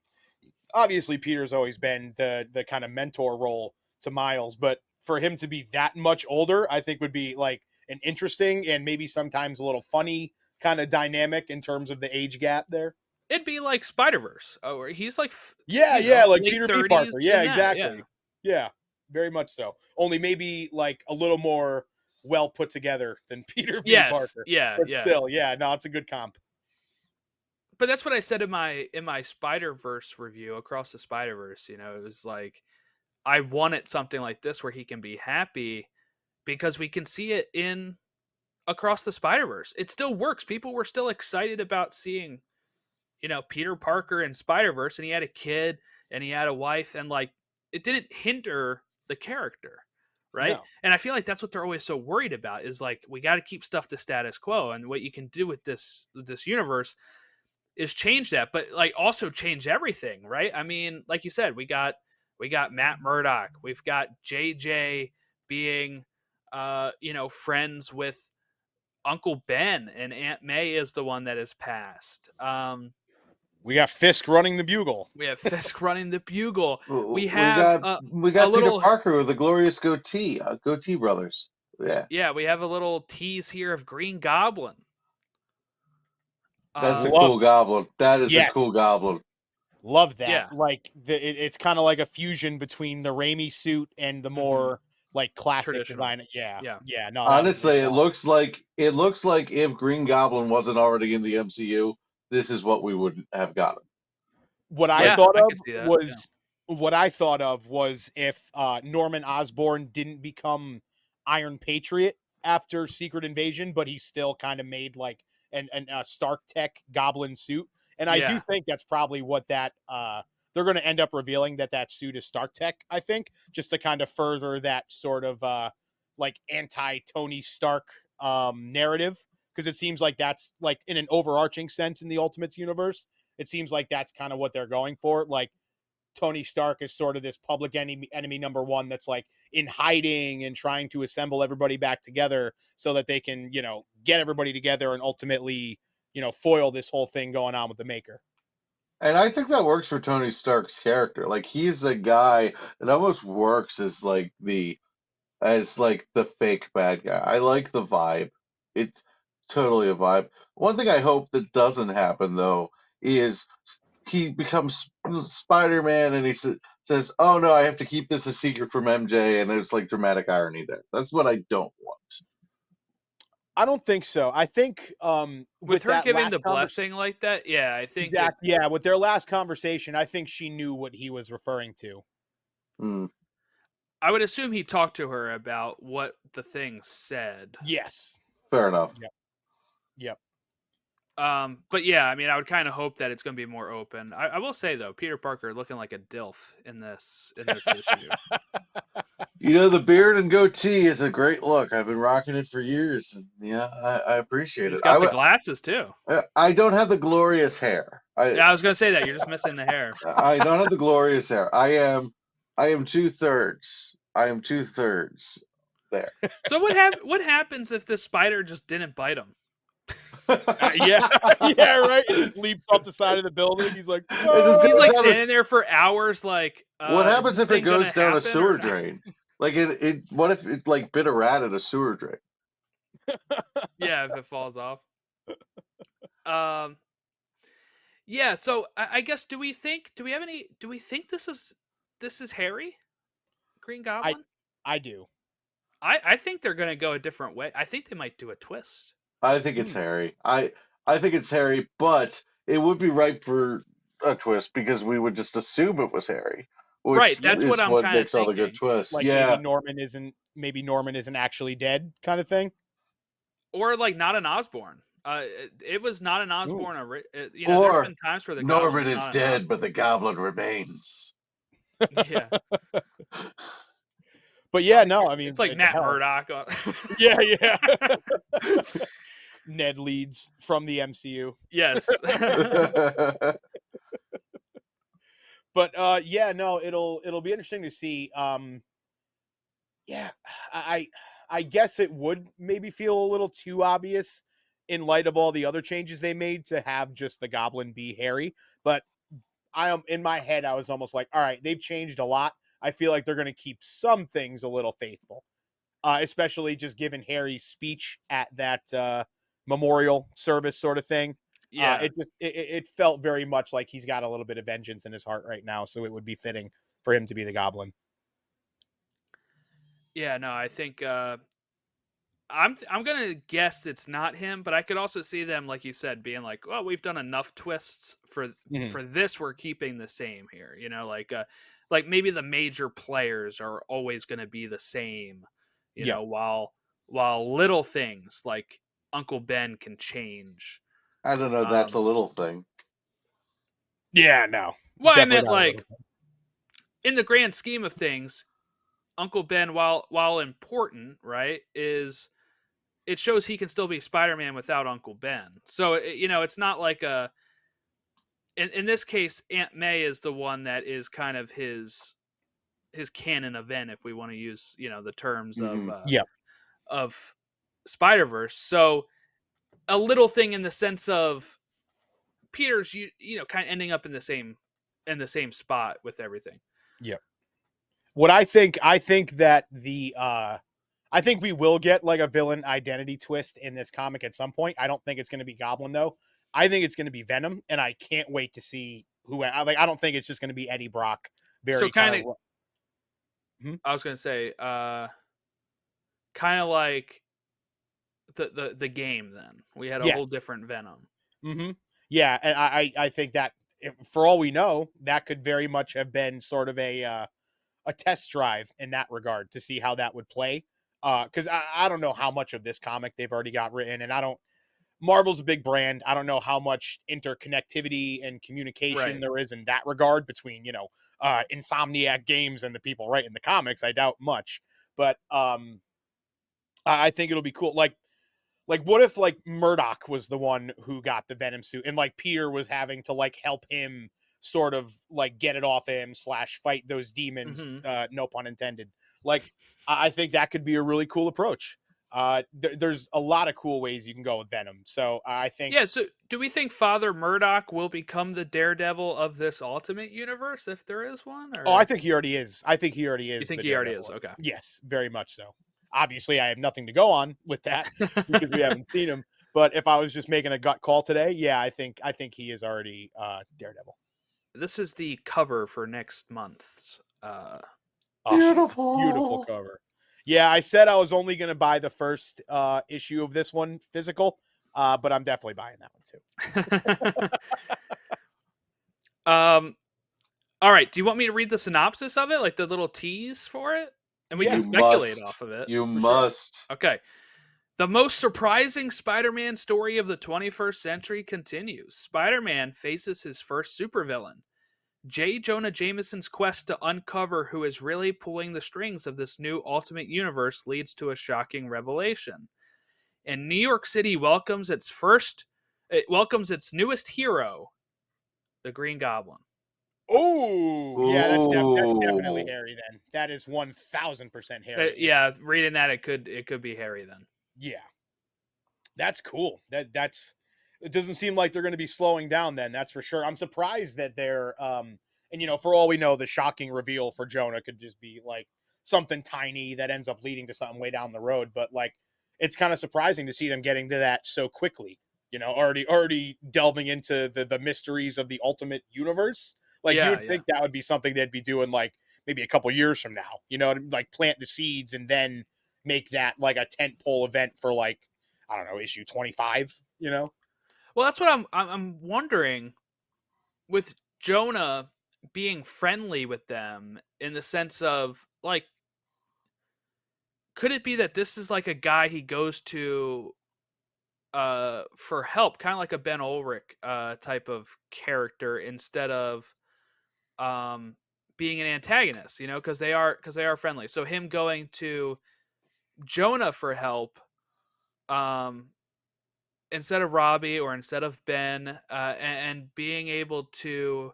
[SPEAKER 3] obviously Peter's always been the kind of mentor role to Miles, but for him to be that much older, I think would be like an interesting and maybe sometimes a little funny kind of dynamic in terms of the age gap there.
[SPEAKER 1] It'd be like Spider-Verse. Oh, where he's like
[SPEAKER 3] like
[SPEAKER 1] late
[SPEAKER 3] Peter
[SPEAKER 1] 30s
[SPEAKER 3] P. Parker. Yeah,
[SPEAKER 1] in that,
[SPEAKER 3] exactly. Yeah, very much so. Only maybe like a little more well put together than Peter P. Parker. But still, no, it's a good comp.
[SPEAKER 1] But that's what I said in my Spider-Verse review, Across the Spider-Verse. You know, it was like I wanted something like this where he can be happy because we can see it in Across the Spider-Verse. It still works. People were still excited about seeing, you know, Peter Parker in Spider-Verse, and he had a kid and he had a wife, and like it didn't hinder the character, right?
[SPEAKER 3] No.
[SPEAKER 1] And I feel like that's what they're always so worried about is like we got to keep stuff the status quo, and what you can do with this universe is change that, but like also change everything, right? I mean, like you said, we got Matt Murdock, we've got JJ being friends with Uncle Ben, and Aunt May is the one that has passed.
[SPEAKER 3] We got Fisk running the bugle.
[SPEAKER 1] We have Fisk running the bugle. We
[SPEAKER 2] got Peter Parker with the glorious goatee, goatee brothers.
[SPEAKER 1] Yeah, we have a little tease here of Green Goblin.
[SPEAKER 2] That's a cool goblin. That is a cool goblin.
[SPEAKER 3] Love that. Yeah. Like it's kind of like a fusion between the Raimi suit and the more like classic design. Yeah. No.
[SPEAKER 2] Honestly, it looks like if Green Goblin wasn't already in the MCU, this is what we would have gotten.
[SPEAKER 3] What I thought of was if Norman Osborn didn't become Iron Patriot after Secret Invasion, but he still kind of made like an Stark Tech Goblin suit, and I do think that's probably what that they're going to end up revealing that suit is Stark Tech. I think just to kind of further that sort of like anti Tony Stark narrative, because it seems like that's like in an overarching sense in the Ultimates universe. It seems like that's kind of what they're going for. Like Tony Stark is sort of this public enemy number one that's like in hiding and trying to assemble everybody back together so that they can, you know, get everybody together and ultimately, you know, foil this whole thing going on with the Maker.
[SPEAKER 2] And I think that works for Tony Stark's character. Like he's a guy that almost works as the fake bad guy. I like the vibe. It's totally a vibe. One thing I hope that doesn't happen though is he becomes Spider-Man and he says, "Oh no, I have to keep this a secret from MJ," and there's like dramatic irony there. That's what I don't want.
[SPEAKER 3] I don't think so. I think
[SPEAKER 1] with her giving the blessing like that, I think
[SPEAKER 3] exactly. Yeah, with their last conversation, I think she knew what he was referring to.
[SPEAKER 1] I would assume he talked to her about what the thing said.
[SPEAKER 3] Yes.
[SPEAKER 2] Fair enough.
[SPEAKER 3] Yep.
[SPEAKER 1] But yeah, I mean, I would kind of hope that it's going to be more open. I will say though, Peter Parker looking like a DILF in this issue.
[SPEAKER 2] You know, the beard and goatee is a great look. I've been rocking it for years, and I appreciate it.
[SPEAKER 1] He's got the glasses too.
[SPEAKER 2] I don't have the glorious hair.
[SPEAKER 1] I was going to say that you're just missing the hair.
[SPEAKER 2] I don't have the glorious hair. I am 2/3. I am 2/3 there.
[SPEAKER 1] So what happens if the spider just didn't bite him?
[SPEAKER 3] Yeah, right. It just leaps off the side of the building. He's like, oh.
[SPEAKER 1] He's like standing there for hours. Like,
[SPEAKER 2] what happens if it goes down a sewer drain? Like it. What if it like bit a rat at a sewer drain?
[SPEAKER 1] Yeah, if it falls off. Yeah. So I guess do we think this is Harry, Green Goblin?
[SPEAKER 3] I do.
[SPEAKER 1] I think they're gonna go a different way. I think they might do a twist.
[SPEAKER 2] I think it's Harry. I think it's Harry, but it would be ripe for a twist because we would just assume it was Harry.
[SPEAKER 1] Right, that's what I'm kind of
[SPEAKER 2] makes all the good twists.
[SPEAKER 3] Like maybe Norman isn't actually dead, kind of thing,
[SPEAKER 1] or like not an Osborn. It was not an Osborn.
[SPEAKER 2] Or
[SPEAKER 1] there's been times where the
[SPEAKER 2] Norman is dead, but the Goblin remains.
[SPEAKER 1] Yeah.
[SPEAKER 3] But yeah, no, I mean
[SPEAKER 1] it's like Matt Murdock.
[SPEAKER 3] Yeah. Ned Leeds from the MCU.
[SPEAKER 1] Yes.
[SPEAKER 3] But yeah, no, it'll be interesting to see. Yeah, I I guess it would maybe feel a little too obvious in light of all the other changes they made to have just the Goblin be Harry. But I am in my head, I was almost like, all right, they've changed a lot. I feel like they're going to keep some things a little faithful, especially just given Harry's speech at that memorial service sort of thing.
[SPEAKER 1] Yeah.
[SPEAKER 3] It felt very much like he's got a little bit of vengeance in his heart right now, so it would be fitting for him to be the Goblin.
[SPEAKER 1] Yeah, no, I think I'm gonna guess it's not him, but I could also see them, like you said, being like, "Well, we've done enough twists
[SPEAKER 3] Mhm.
[SPEAKER 1] for this. We're keeping the same here." You know, like maybe the major players are always gonna be the same. You
[SPEAKER 3] Yeah.
[SPEAKER 1] know, while little things like Uncle Ben can change.
[SPEAKER 2] I don't know. That's a
[SPEAKER 1] Um,
[SPEAKER 2] little thing.
[SPEAKER 3] Yeah, no.
[SPEAKER 1] well, I
[SPEAKER 3] Definitely
[SPEAKER 1] meant
[SPEAKER 3] not a little
[SPEAKER 1] like
[SPEAKER 3] thing.
[SPEAKER 1] in the grand scheme of things, Uncle Ben, while important, right, is it shows he can still be Spider-Man without Uncle Ben. So you know, it's not like a in this case, Aunt May is the one that is kind of his canon event, if we want to use, you know, the terms
[SPEAKER 2] Hmm.
[SPEAKER 3] Yeah.
[SPEAKER 1] of Spider-Verse. So a little thing in the sense of Peter's you know kind of ending up in the same spot with everything.
[SPEAKER 3] Yeah. What I think that the I think we will get like a villain identity twist in this comic at some point. I don't think it's going to be Goblin though. I think it's going to be Venom, and I can't wait to see who. I don't think it's just going to be Eddie Brock.
[SPEAKER 1] So
[SPEAKER 3] Very kind
[SPEAKER 1] kind
[SPEAKER 3] of.
[SPEAKER 1] of
[SPEAKER 3] Hmm?
[SPEAKER 1] I was going to say kind of like the game then. We had a whole
[SPEAKER 3] Yes.
[SPEAKER 1] different Venom.
[SPEAKER 3] Hmm. Yeah, and I think that for all we know, that could very much have been sort of a test drive in that regard to see how that would play. Because I don't know how much of this comic they've already got written, and I don't. Marvel's a big brand. I don't know how much interconnectivity and communication
[SPEAKER 1] Right.
[SPEAKER 3] there is in that regard between, Insomniac Games and the people writing the comics. I doubt much, but I think it'll be cool. Like what if like Murdoch was the one who got the Venom suit, and like Peter was having to like help him sort of like get it off him / fight those demons.
[SPEAKER 1] Mhm.
[SPEAKER 3] No pun intended. Like I think that could be a really cool approach. There's a lot of cool ways you can go with Venom. So I think.
[SPEAKER 1] Yeah, so do we think Father Murdoch will become the Daredevil of this Ultimate Universe if there is one?
[SPEAKER 3] Oh, I
[SPEAKER 1] Or
[SPEAKER 3] think he already is. I think he already
[SPEAKER 1] you
[SPEAKER 3] is
[SPEAKER 1] think
[SPEAKER 3] the
[SPEAKER 1] he already is?
[SPEAKER 3] Daredevil.
[SPEAKER 1] Okay.
[SPEAKER 3] Yes, very much so. Obviously, I have nothing to go on with that because we haven't seen him. But if I was just making a gut call today, yeah, I think he is already Daredevil.
[SPEAKER 1] This is the cover for next month's
[SPEAKER 3] Oh, beautiful
[SPEAKER 2] Beautiful.
[SPEAKER 3] cover. Yeah, I said I was only going to buy the first issue of this one physical, but I'm definitely buying that one too.
[SPEAKER 1] um all right, do you want me to read the synopsis of it, like the little tease for it? And we can
[SPEAKER 3] Yeah,
[SPEAKER 2] You
[SPEAKER 1] speculate
[SPEAKER 2] must.
[SPEAKER 1] off of it.
[SPEAKER 2] You
[SPEAKER 3] for sure.
[SPEAKER 2] must.
[SPEAKER 1] Okay. The most surprising Spider-Man story of the 21st century continues. Spider-Man faces his first supervillain. J. Jonah Jameson's quest to uncover who is really pulling the strings of this new Ultimate Universe leads to a shocking revelation. And New York City it welcomes its newest hero, the Green Goblin.
[SPEAKER 3] Oh, yeah, that's definitely
[SPEAKER 2] Ooh.
[SPEAKER 3] Harry then. That is 1000% Harry.
[SPEAKER 1] Yeah, reading that it could be Harry then.
[SPEAKER 3] Yeah. That's cool. That's it doesn't seem like they're going to be slowing down then, that's for sure. I'm surprised that they're and for all we know the shocking reveal for Jonah could just be like something tiny that ends up leading to something way down the road, but like it's kind of surprising to see them getting to that so quickly. Already delving into the mysteries of the Ultimate Universe. Like you
[SPEAKER 1] Yeah,
[SPEAKER 3] would
[SPEAKER 1] yeah.
[SPEAKER 3] think that would be something they'd be doing like maybe a couple years from now. Like plant the seeds and then make that like a tent pole event for like I don't know, issue 25.
[SPEAKER 1] Well, that's what I'm wondering with Jonah being friendly with them in the sense of like could it be that this is like a guy he goes to for help, kind of like a Ben Ulrich type of character instead of um being an antagonist, you know, because they are friendly. So him going to Jonah for help um instead of Robbie or instead of Ben and being able to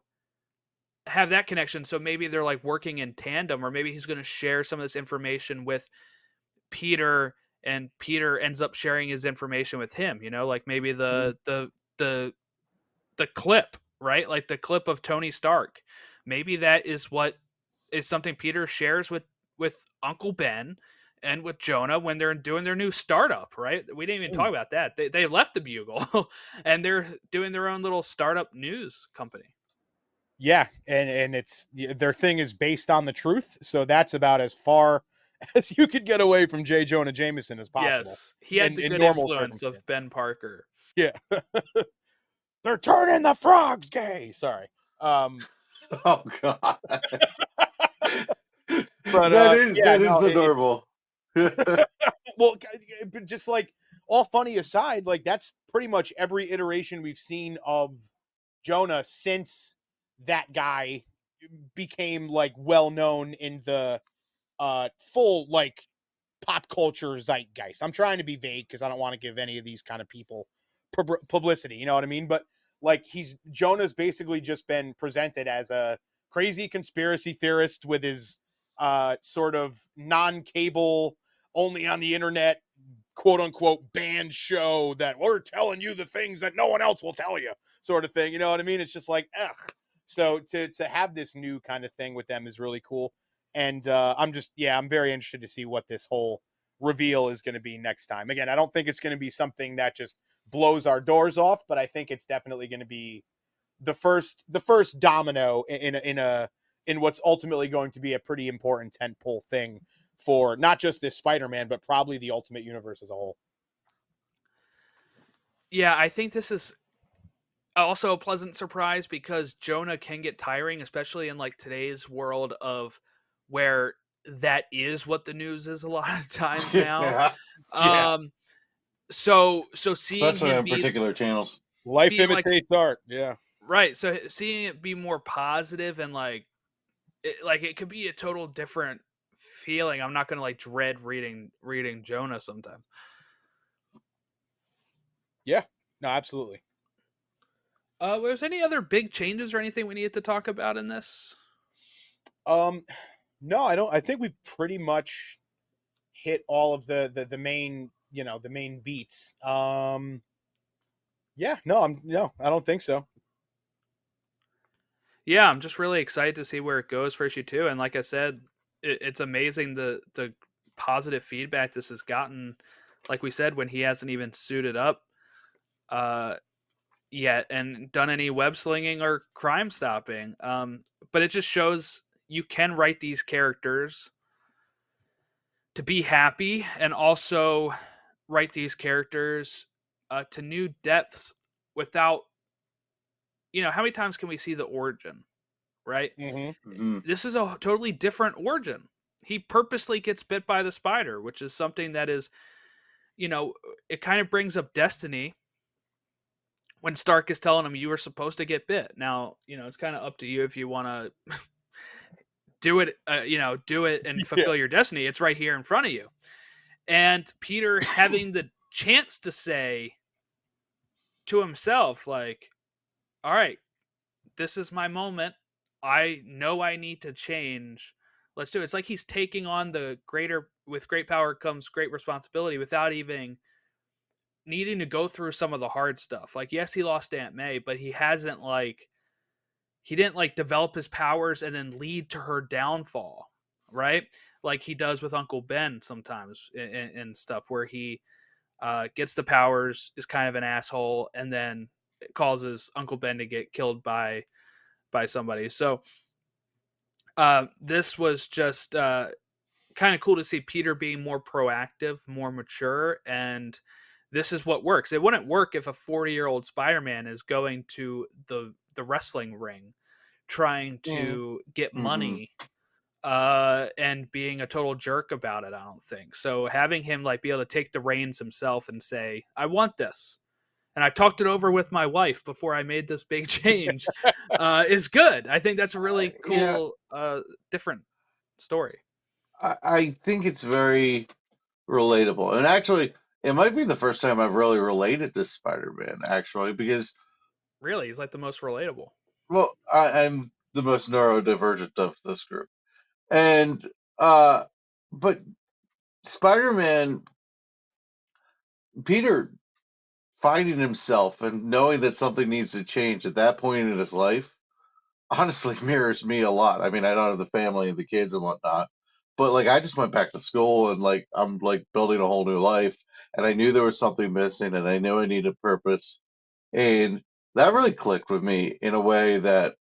[SPEAKER 1] have that connection. So maybe they're like working in tandem, or maybe he's going to share some of this information with Peter, and Peter ends up sharing his information with him. Like maybe the clip, right? Like the clip of Tony Stark. Maybe that is what is something Peter shares with Uncle Ben and with Jonah when they're doing their new startup, right? We didn't even talk about that. They left the Bugle and they're doing their own little startup news company.
[SPEAKER 3] Yeah, and it's their thing is based on the truth, so that's about as far as you could get away from J. Jonah Jameson as possible.
[SPEAKER 1] Yes, he had the good influence of Ben Parker.
[SPEAKER 3] Yeah. They're turning the frogs gay. Sorry.
[SPEAKER 2] Oh God.
[SPEAKER 3] But
[SPEAKER 2] that is the normal.
[SPEAKER 3] Well, just like all funny aside, like that's pretty much every iteration we've seen of Jonah since that guy became like well known in the full like pop culture zeitgeist. I'm trying to be vague because I don't want to give any of these kind of people publicity, you know what I mean? But like Jonah's basically just been presented as a crazy conspiracy theorist with his sort of non-cable, only on the internet, quote unquote band show that we're telling you the things that no one else will tell you, sort of thing. You know what I mean? It's just like, ugh. So to have this new kind of thing with them is really cool. And I'm very interested to see what this whole reveal is going to be next time. Again, I don't think it's going to be something that just blows our doors off, but I think it's definitely going to be the first domino in what's ultimately going to be a pretty important tentpole thing for not just this Spider-Man, but probably the Ultimate Universe as a whole.
[SPEAKER 1] Yeah, I think this is also a pleasant surprise because Jonah can get tiring, especially in like today's world of where that is what the news is a lot of times now.
[SPEAKER 3] Yeah.
[SPEAKER 1] So seeing
[SPEAKER 2] especially
[SPEAKER 1] him
[SPEAKER 2] on particular channels,
[SPEAKER 3] life imitates art. Yeah.
[SPEAKER 1] Right. So seeing it be more positive and like it could be a total different feeling. I'm not going to like dread reading Jonah sometimes.
[SPEAKER 3] Yeah. No, absolutely.
[SPEAKER 1] Was any other big changes or anything we needed to talk about in this?
[SPEAKER 3] No, I don't. I think we've pretty much hit all of the main, the main beats. Yeah, no, I don't think so.
[SPEAKER 1] Yeah, I'm just really excited to see where it goes for issue 2. And like I said, it's amazing the positive feedback this has gotten. Like we said, when he hasn't even suited up yet and done any web slinging or crime stopping. But it just shows you can write these characters to be happy and also write these characters to new depths without, how many times can we see the origin, right?
[SPEAKER 3] Mm-hmm.
[SPEAKER 1] This is a totally different origin. He purposely gets bit by the spider, which is something that is, it kind of brings up destiny when Stark is telling him you were supposed to get bit. Now, it's kind of up to you if you want to do it, do it and fulfill your destiny. It's right here in front of you. And Peter having the chance to say to himself, like, all right, this is my moment. I know I need to change. Let's do it. It's like he's taking on with great power comes great responsibility without even needing to go through some of the hard stuff. Like, yes, he lost Aunt May, but he didn't develop his powers and then lead to her downfall, right? Like he does with Uncle Ben sometimes and stuff, where he gets the powers, is kind of an asshole, and then causes Uncle Ben to get killed by somebody. So this was just kind of cool to see Peter being more proactive, more mature, and this is what works. It wouldn't work if a 40-year-old Spider-Man is going to the wrestling ring trying to get money and being a total jerk about it. I don't think so. Having him be able to take the reins himself and say, I want this, and I talked it over with my wife before I made this big change, is good. I think that's a really cool, different story.
[SPEAKER 2] I think it's very relatable, and actually, it might be the first time I've really related to Spider-Man. Actually, because
[SPEAKER 1] really, he's like the most relatable.
[SPEAKER 2] well, I'm the most neurodivergent of this group. And but Spider-Man, Peter finding himself and knowing that something needs to change at that point in his life honestly mirrors me a lot. I mean, I don't have the family and the kids and whatnot, but like I just went back to school and like I'm like building a whole new life, and I knew there was something missing, and I knew I needed purpose, and that really clicked with me in a way that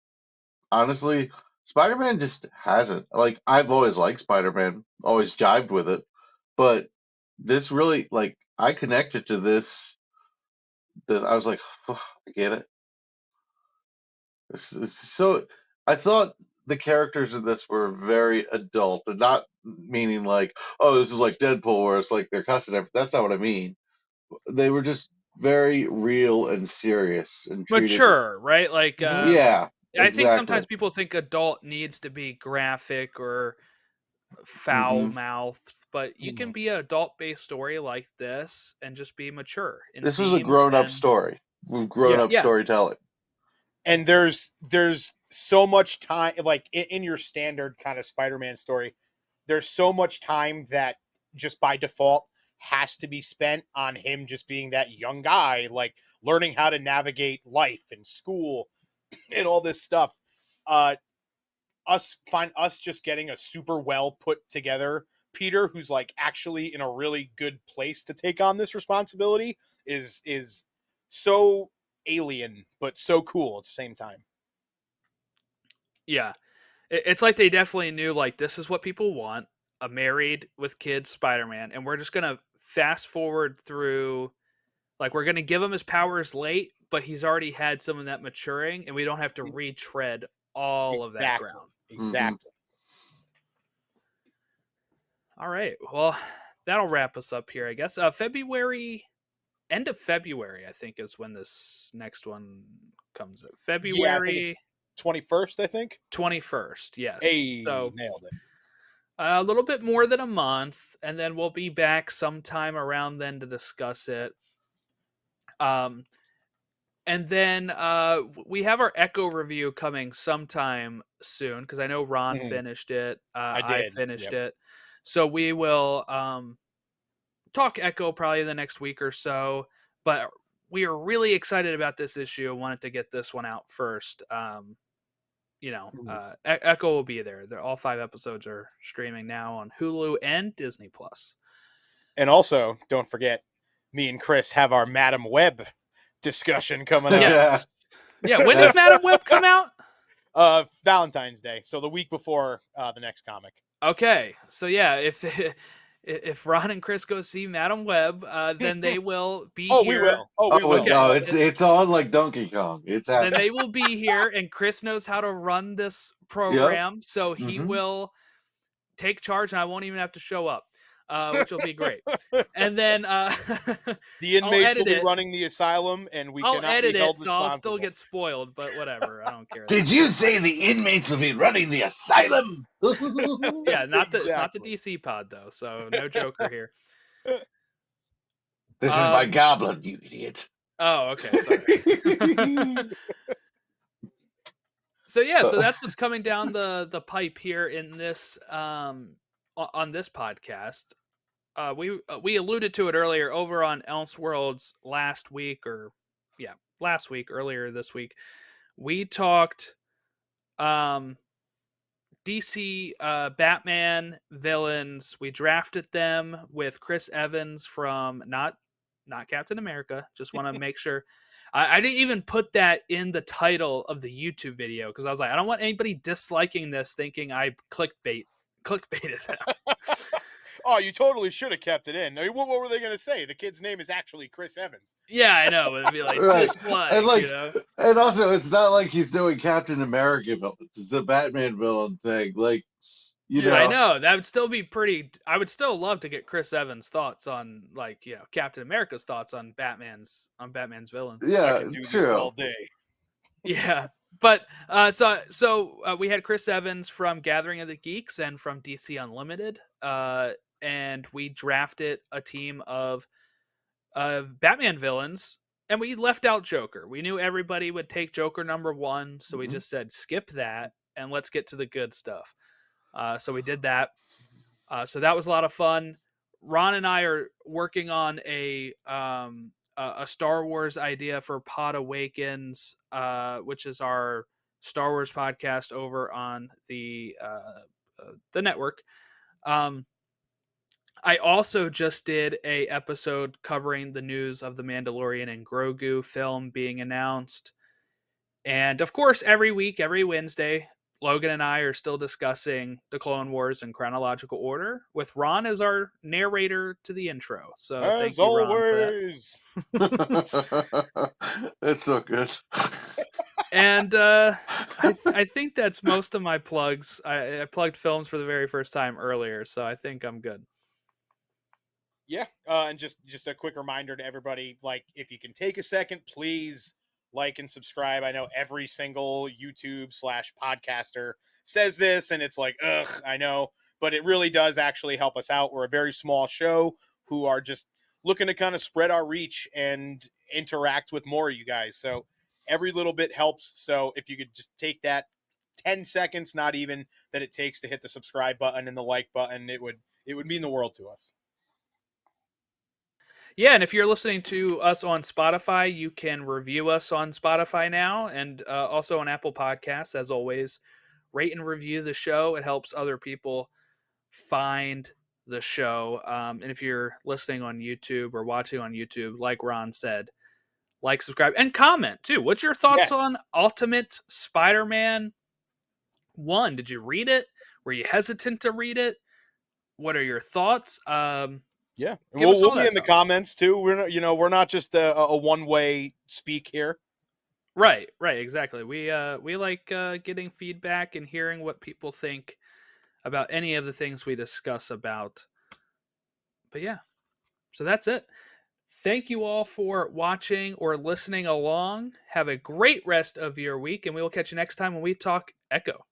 [SPEAKER 2] honestly, Spider-Man just hasn't. Like I've always liked Spider-Man, always jived with it, but this really like I connected to this. This I was like, "Oh, I get it. So I thought the characters in this were very adult, and not meaning like, oh, this is like Deadpool, where it's like they're cussing. That's not what I mean. They were just very real and serious and treated.
[SPEAKER 1] Mature, right? Like,
[SPEAKER 2] Yeah,
[SPEAKER 1] I think sometimes
[SPEAKER 2] exactly.
[SPEAKER 1] people think adult needs to be graphic or foul
[SPEAKER 2] hmm
[SPEAKER 1] mouthed, but you can be an adult based story like this and just be mature in
[SPEAKER 2] This was a
[SPEAKER 1] themes
[SPEAKER 2] grown-up
[SPEAKER 1] and
[SPEAKER 2] story with
[SPEAKER 3] Yeah.
[SPEAKER 2] grown-up storytelling.
[SPEAKER 3] And there's so much time, like in your standard kind of Spider-Man story, there's so much time that just by default has to be spent on him just being that young guy, like learning how to navigate life and school and all this stuff. Us just getting a super well put together Peter, who's like actually in a really good place to take on this responsibility, is so alien but so cool at the same time.
[SPEAKER 1] yeah, it's like they definitely knew like this is what people want, a married with kids Spider-Man, and we're just gonna fast forward through. Like we're gonna give him his powers late, but he's already had some of that maturing, and we don't have to retread all of that
[SPEAKER 3] Exactly.
[SPEAKER 1] ground.
[SPEAKER 3] Exactly.
[SPEAKER 1] All right, well, that'll wrap us up here, I guess. February, end of February, I think, is when this next one comes out.
[SPEAKER 3] Yeah, I think it's
[SPEAKER 1] February
[SPEAKER 3] 21st, I think.
[SPEAKER 1] 21st, yes.
[SPEAKER 3] Hey,
[SPEAKER 1] So
[SPEAKER 3] nailed it.
[SPEAKER 1] a little bit more than a month, and then we'll be back sometime around then to discuss it. And then we have our Echo review coming sometime soon because I know Ron finished it. I
[SPEAKER 3] did.
[SPEAKER 1] finished
[SPEAKER 3] Yep.
[SPEAKER 1] it. So we will talk Echo probably the next week or so. But we are really excited about this issue. I wanted to get this one out first. Echo will be there. All 5 episodes are streaming now on Hulu and Disney Plus.
[SPEAKER 3] And also, don't forget, me and Chris have our Madam Web discussion coming up.
[SPEAKER 1] Yes. Yeah, when does Madam Web come out?
[SPEAKER 3] Valentine's Day, so the week before the next comic.
[SPEAKER 1] Okay, so yeah, if Ron and Chris go see Madam Web, then they will be here.
[SPEAKER 3] We will. We will.
[SPEAKER 2] No, it's on like Donkey Kong. It's happening.
[SPEAKER 1] Then they will be here, and Chris knows how to run this program, so he will take charge, and I won't even have to show up, which will be great. And then
[SPEAKER 3] the inmates will be running the asylum, and
[SPEAKER 1] I'll
[SPEAKER 3] cannot
[SPEAKER 1] edit
[SPEAKER 3] be held
[SPEAKER 1] it, so I'll
[SPEAKER 3] responsible.
[SPEAKER 1] still get spoiled, but whatever. I don't care.
[SPEAKER 2] Did you say the inmates will be running the asylum?
[SPEAKER 1] Yeah, it's not the DC pod though, so no Joker here.
[SPEAKER 2] This is my goblin, you idiot.
[SPEAKER 1] Oh, okay, sorry. So that's what's coming down the pipe here in this on this podcast. We alluded to it earlier over on Elseworlds earlier this week. We talked DC Batman villains. We drafted them with Chris Evans from not Captain America. Just want to make sure. I didn't even put that in the title of the YouTube video because I was like, I don't want anybody disliking this thinking I clickbaited them.
[SPEAKER 3] Oh, you totally should have kept it in. What were they going to say? The kid's name is actually Chris Evans.
[SPEAKER 1] Yeah, I know. It'd be like dislike,
[SPEAKER 2] and also it's not like he's doing Captain America villains. It's a Batman villain thing. Like, know.
[SPEAKER 1] I know that would still be pretty. I would still love to get Chris Evans' thoughts on Captain America's thoughts on Batman's villains.
[SPEAKER 2] Yeah,
[SPEAKER 3] I can do this all day.
[SPEAKER 1] Yeah, but so we had Chris Evans from Gathering of the Geeks and from DC Unlimited, and we drafted a team of Batman villains, and we left out Joker. We knew everybody would take Joker number 1, so we just said skip that. and let's get to the good stuff. So we did that. So that was a lot of fun. Ron and I are working on a Star Wars idea for Pod Awakens, which is our Star Wars podcast over on the network. I also just did a episode covering the news of the Mandalorian and Grogu film being announced. And of course, every week, every Wednesday, Logan and I are still discussing the Clone Wars in chronological order, with Ron as our narrator to the intro. So
[SPEAKER 3] as
[SPEAKER 1] thank you, Ron,
[SPEAKER 3] always.
[SPEAKER 1] for that.
[SPEAKER 2] That's so good.
[SPEAKER 1] And I think that's most of my plugs. I plugged films for the very first time earlier, so I think I'm good.
[SPEAKER 3] Yeah, and just a quick reminder to everybody, like, if you can take a second, please like and subscribe. I know every single YouTube/podcaster says this, and it's like, ugh, I know, but it really does actually help us out. We're a very small show who are just looking to kind of spread our reach and interact with more of you guys. So every little bit helps. So if you could just take that 10 seconds, not even that it takes to hit the subscribe button and the like button, it would mean the world to us.
[SPEAKER 1] Yeah, and if you're listening to us on Spotify, you can review us on Spotify now, and also on Apple Podcasts, as always. Rate and review the show. It helps other people find the show. And if you're listening on YouTube or watching on YouTube, like Ron said, like, subscribe, and comment, too. What's your thoughts on Ultimate Spider-Man 1? Did you read it? Were you hesitant to read it? What are your thoughts?
[SPEAKER 3] Yeah, and we'll be in the comments too. We're not just a one-way speak here.
[SPEAKER 1] Right, exactly. We like getting feedback and hearing what people think about any of the things we discuss about. But yeah, so that's it. Thank you all for watching or listening along. Have a great rest of your week, and we will catch you next time when we talk Echo.